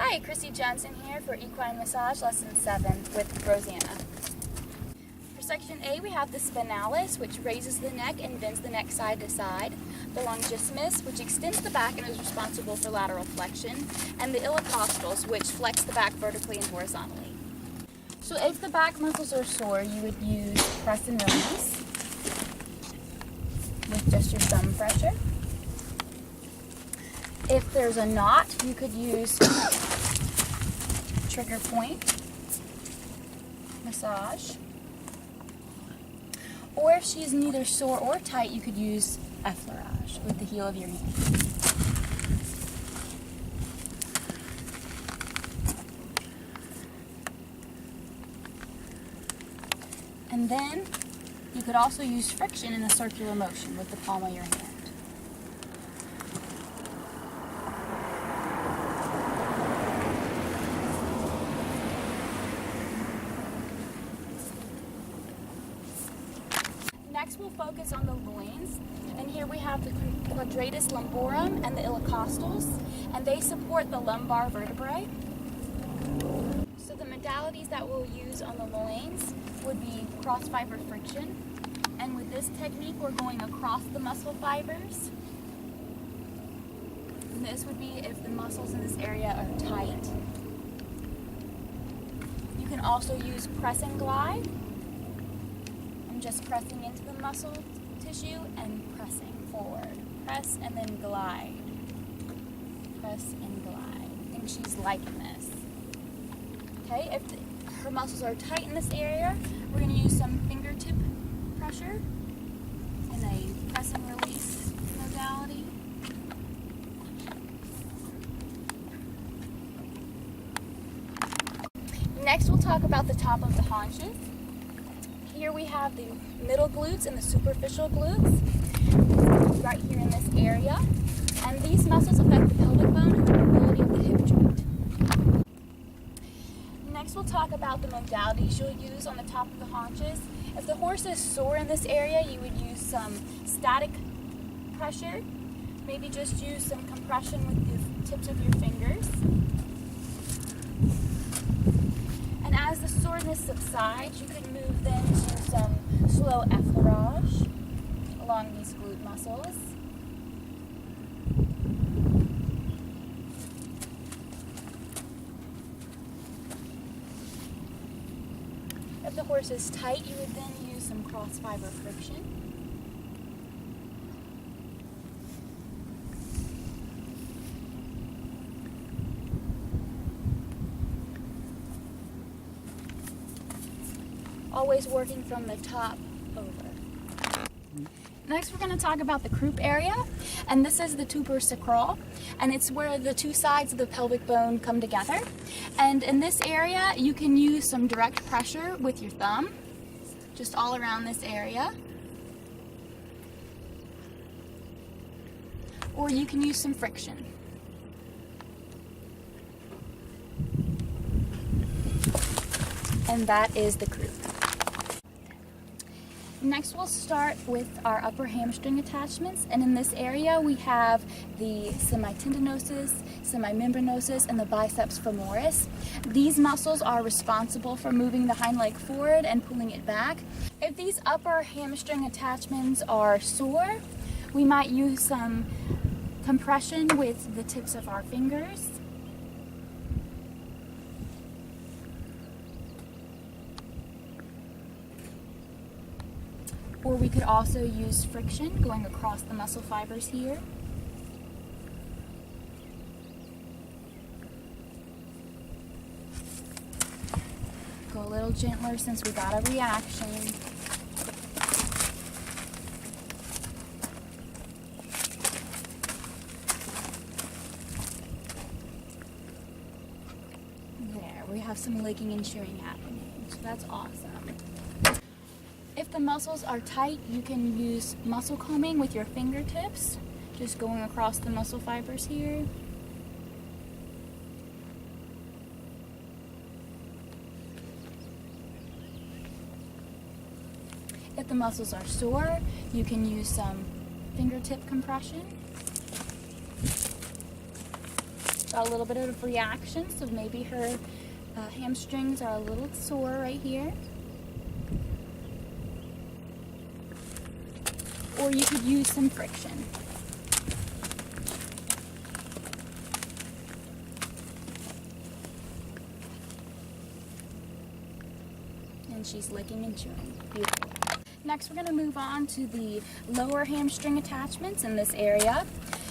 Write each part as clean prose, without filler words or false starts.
Hi, Christy Johnson here for Equine Massage Lesson 7 with Rosanna. For Section A, we have the spinalis, which raises the neck and bends the neck side to side, the longissimus, which extends the back and is responsible for lateral flexion, and the iliocostalis, which flex the back vertically and horizontally. So if the back muscles are sore, you would use press and release with just your thumb pressure. If there's a knot, you could use trigger point massage. Or if she's neither sore or tight, you could use effleurage with the heel of your hand. And then you could also use friction in a circular motion with the palm of your hand. Next, we'll focus on the loins, and here we have the quadratus lumborum and the iliocostals, and they support the lumbar vertebrae. So the modalities that we'll use on the loins would be cross fiber friction, and with this technique we're going across the muscle fibers. And this would be if the muscles in this area are tight. You can also use press and glide. Just pressing into the muscle tissue and pressing forward. Press and then glide. Press and glide. I think she's liking this. Okay, if her muscles are tight in this area, we're going to use some fingertip pressure in a press and release modality. Next, we'll talk about the top of the haunches. Here we have the middle glutes and the superficial glutes right here in this area, and these muscles affect the pelvic bone and the mobility of the hip joint. Next, we'll talk about the modalities you'll use on the top of the haunches. If the horse is sore in this area, you would use some static pressure, maybe just use some compression with the tips of your fingers. And as the soreness subsides, you can move then to some slow effleurage along these glute muscles. If the horse is tight, you would then use some cross fiber friction. Always working from the top over. Next, we're going to talk about the croup area, and this is the tuber sacral, and it's where the two sides of the pelvic bone come together. And in this area, you can use some direct pressure with your thumb, just all around this area. Or you can use some friction. And that is the croup. Next, we'll start with our upper hamstring attachments, and in this area we have the semitendinosus, semimembranosus, and the biceps femoris. These muscles are responsible for moving the hind leg forward and pulling it back. If these upper hamstring attachments are sore, we might use some compression with the tips of our fingers. Or we could also use friction going across the muscle fibers here. Go a little gentler since we got a reaction. There, we have some licking and chewing happening, so that's awesome. If the muscles are tight, you can use muscle combing with your fingertips, just going across the muscle fibers here. If the muscles are sore, you can use some fingertip compression. Got a little bit of reaction, so maybe her hamstrings are a little sore right here. Or you could use some friction. And she's licking and chewing. Beautiful. Next, we're going to move on to the lower hamstring attachments in this area.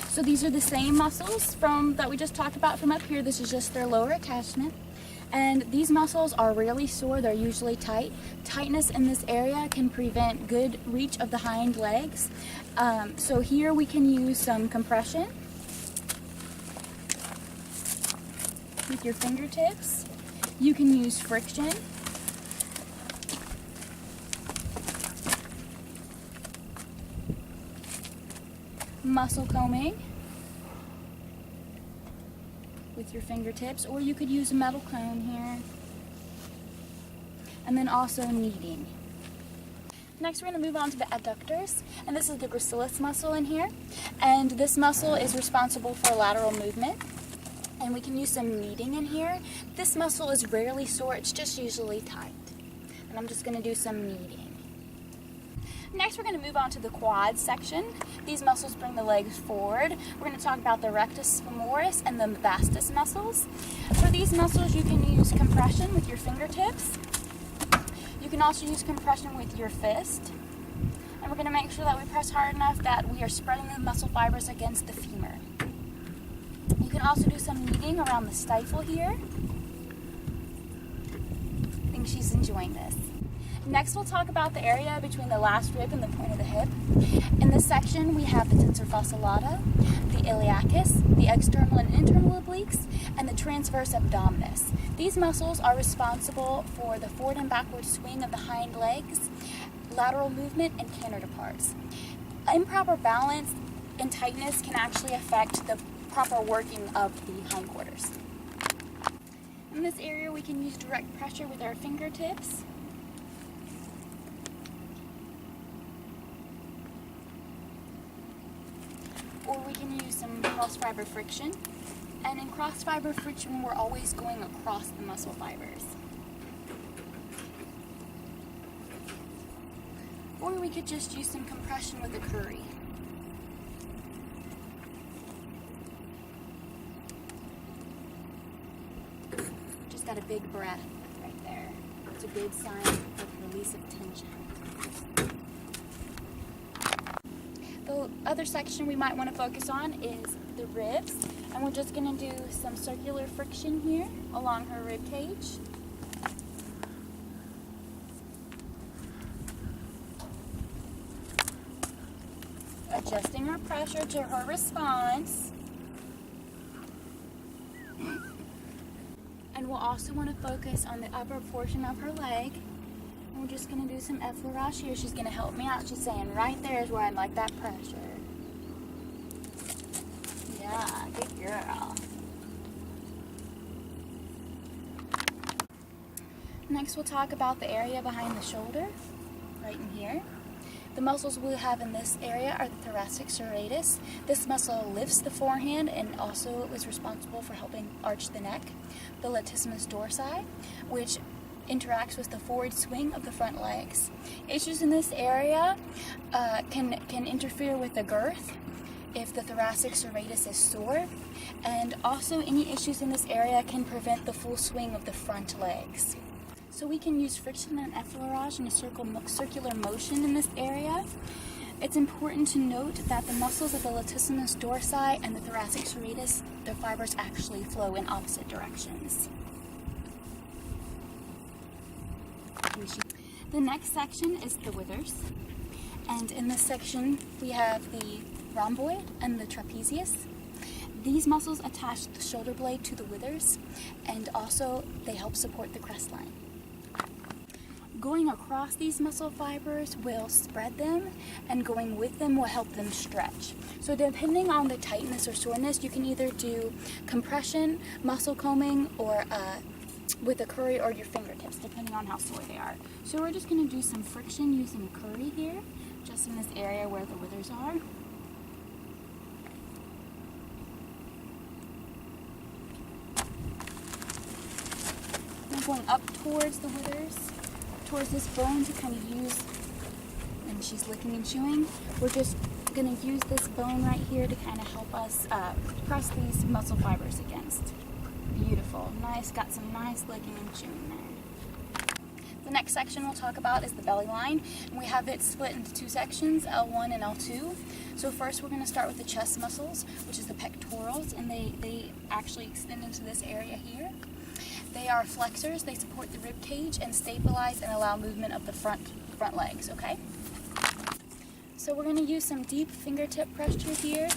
So these are the same muscles that we just talked about from up here. This is just their lower attachment. And these muscles are rarely sore, they're usually tight. Tightness in this area can prevent good reach of the hind legs. So here we can use some compression with your fingertips. You can use friction. Muscle combing with your fingertips, or you could use a metal cone here. And then also kneading. Next, we're going to move on to the adductors, and this is the gracilis muscle in here. And this muscle is responsible for lateral movement. And we can use some kneading in here. This muscle is rarely sore, it's just usually tight. And I'm just going to do some kneading. Next, we're going to move on to the quad section. These muscles bring the legs forward. We're going to talk about the rectus femoris and the vastus muscles. For these muscles, you can use compression with your fingertips. You can also use compression with your fist. And we're going to make sure that we press hard enough that we are spreading the muscle fibers against the femur. You can also do some kneading around the stifle here. I think she's enjoying this. Next, we'll talk about the area between the last rib and the point of the hip. In this section, we have the tensor fasciolata, the iliacus, the external and internal obliques, and the transverse abdominis. These muscles are responsible for the forward and backward swing of the hind legs, lateral movement, and canter departs. Improper balance and tightness can actually affect the proper working of the hindquarters. In this area, we can use direct pressure with our fingertips. Or we can use some cross-fiber friction. And in cross-fiber friction, we're always going across the muscle fibers. Or we could just use some compression with a curry. Just got a big breath right there. It's a good sign of release of tension. The other section we might want to focus on is the ribs, and we're just going to do some circular friction here along her rib cage. Adjusting our pressure to her response. And we'll also want to focus on the upper portion of her leg. We're just going to do some effleurage here. She's going to help me out. She's saying right there is where I'd like that pressure. Yeah, good girl. Next, we'll talk about the area behind the shoulder, right in here. The muscles we have in this area are the thoracic serratus. This muscle lifts the forehand and also is responsible for helping arch the neck. The latissimus dorsi, which interacts with the forward swing of the front legs. Issues in this area can interfere with the girth if the thoracic serratus is sore, and also any issues in this area can prevent the full swing of the front legs. So we can use friction and effleurage in a circular motion in this area. It's important to note that the muscles of the latissimus dorsi and the thoracic serratus, their fibers actually flow in opposite directions. The next section is the withers, and in this section we have the rhomboid and the trapezius. These muscles attach the shoulder blade to the withers, and also they help support the crest line. Going across these muscle fibers will spread them, and going with them will help them stretch. So depending on the tightness or soreness, you can either do compression, muscle combing, or with a curry or your fingertips, depending on how sore they are. So we're just going to do some friction using a curry here, just in this area where the withers are. going up towards the withers, towards this bone to kind of use, and she's licking and chewing. We're just going to use this bone right here to kind of help us press these muscle fibers against. Beautiful. Nice. Got some nice licking and chewing there. The next section we'll talk about is the belly line, and we have it split into two sections, L1 and L2. So first we're going to start with the chest muscles, which is the pectorals, and they actually extend into this area here. They are flexors. They support the rib cage and stabilize and allow movement of the front legs, okay? So we're going to use some deep fingertip pressure here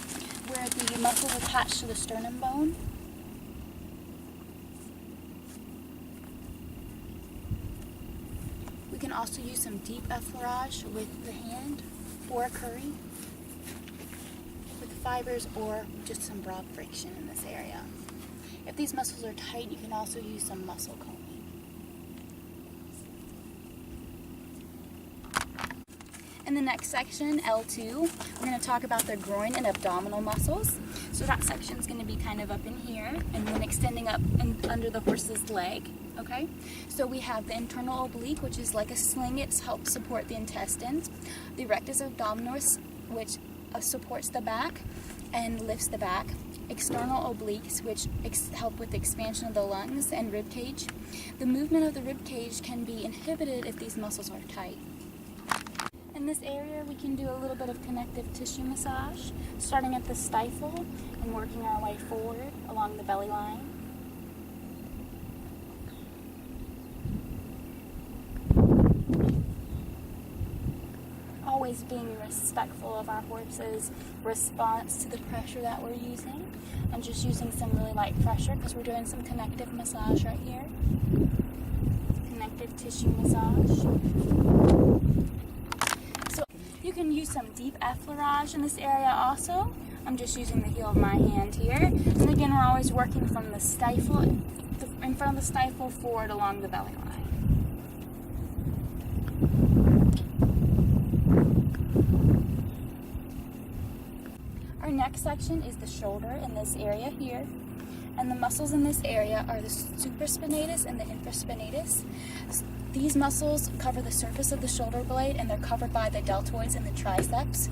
where the muscles attach to the sternum bone. We can also use some deep effleurage with the hand or a curry with the fibers, or just some broad friction in this area. If these muscles are tight, you can also use some muscle combing. In the next section, L2, we're going to talk about the groin and abdominal muscles. So that section is going to be kind of up in here and then extending up under the horse's leg. Okay, so we have the internal oblique, which is like a sling. It helps support the intestines. The rectus abdominis, which supports the back and lifts the back. External obliques, which help with the expansion of the lungs and rib cage. The movement of the rib cage can be inhibited if these muscles are tight. In this area, we can do a little bit of connective tissue massage, starting at the stifle and working our way forward along the belly line. Always being respectful of our horse's response to the pressure that we're using, and just using some really light pressure because we're doing some connective massage right here. Connective tissue massage. So you can use some deep effleurage in this area also. I'm just using the heel of my hand here. And again, we're always working from the stifle, in front of the stifle, forward along the belly line. Our next section is the shoulder in this area here, and the muscles in this area are the supraspinatus and the infraspinatus. These muscles cover the surface of the shoulder blade, and they're covered by the deltoids and the triceps.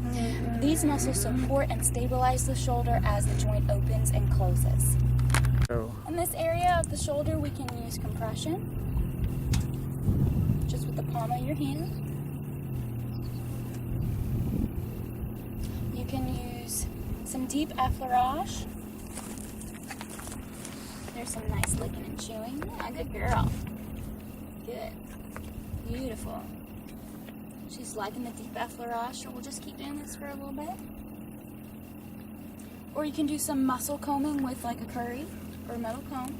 These muscles support and stabilize the shoulder as the joint opens and closes. In this area of the shoulder, we can use compression, just with the palm of your hand. You can use some deep effleurage. There's some nice licking and chewing. Yeah, good girl. Good. Beautiful. She's liking the deep effleurage, so we'll just keep doing this for a little bit. Or you can do some muscle combing with like a curry or a metal comb.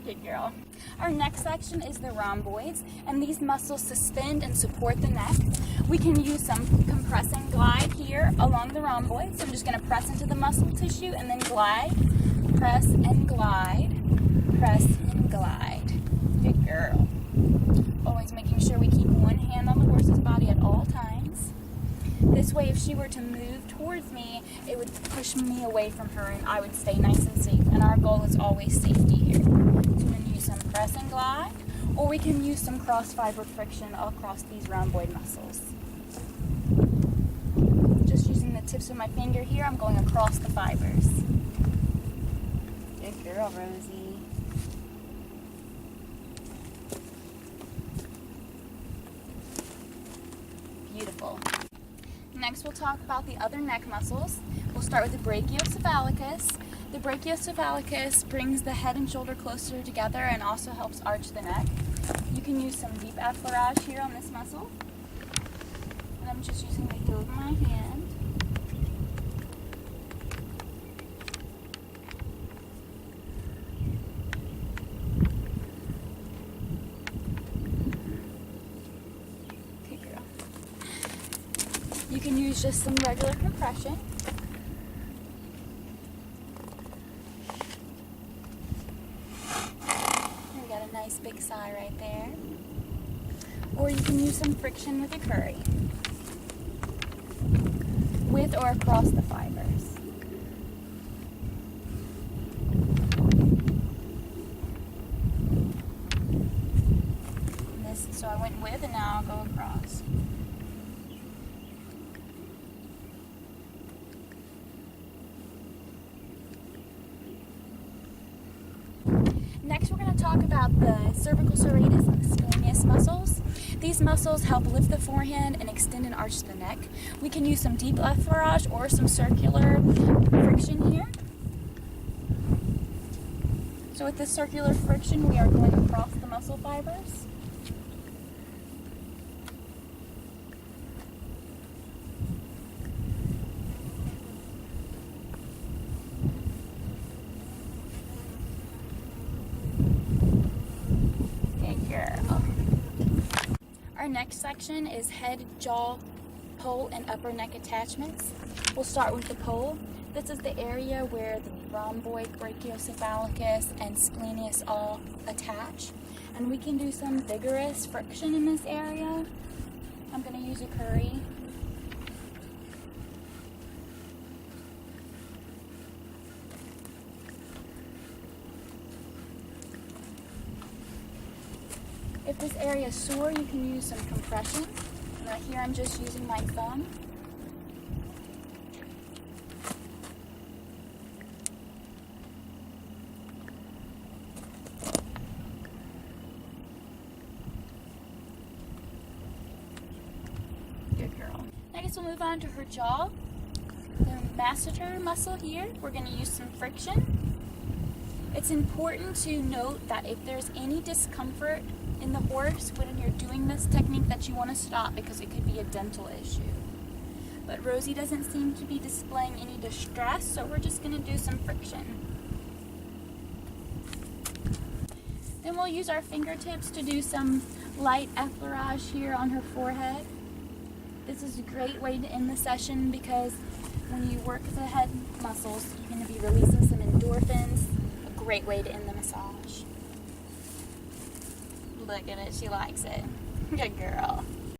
Good girl. Our next section is the rhomboids, and these muscles suspend and support the neck. We can use some compress and glide here along the rhomboids. So I'm just going to press into the muscle tissue and then glide, press and glide, press and glide. Good girl. Always making sure we keep one hand on the horse's body at all times. This way, if she were to move towards me, it would push me away from her and I would stay nice and safe. And our goal is always safety here. So we're going to use some press and glide, or we can use some cross fiber friction across these rhomboid muscles. Just using the tips of my finger here, I'm going across the fibers. Good girl, Rosie. Beautiful. Next, we'll talk about the other neck muscles. We'll start with the brachiocephalicus. The brachiocephalicus brings the head and shoulder closer together and also helps arch the neck. You can use some deep effleurage here on this muscle. And I'm just using the heel of my hand. Good girl. You can use just some regular compression. We got a nice big sigh right there. can use some friction with your curry, with or across the fibers. So I went with and now I'll go across. Next we're going to talk about the cervical serratus and the splenius muscles. These muscles help lift the forehand and extend and arch the neck. We can use some deep effleurage or some circular friction here. So with this circular friction we are going across the muscle fibers. Our next section is head, jaw, pole, and upper neck attachments. We'll start with the pole. This is the area where the rhomboid, brachiocephalicus, and splenius all attach. And we can do some vigorous friction in this area. I'm going to use a curry. If this area is sore, you can use some compression. Right here I'm just using my thumb. Good girl. Next we'll move on to her jaw. The masseter muscle here, we're going to use some friction. It's important to note that if there's any discomfort in the horse when you're doing this technique that you want to stop because it could be a dental issue. But Rosie doesn't seem to be displaying any distress, so we're just going to do some friction. Then we'll use our fingertips to do some light effleurage here on her forehead. This is a great way to end the session because when you work the head muscles, you're going to be releasing some endorphins. A great way to end the massage. Look at it, she likes it. Good girl.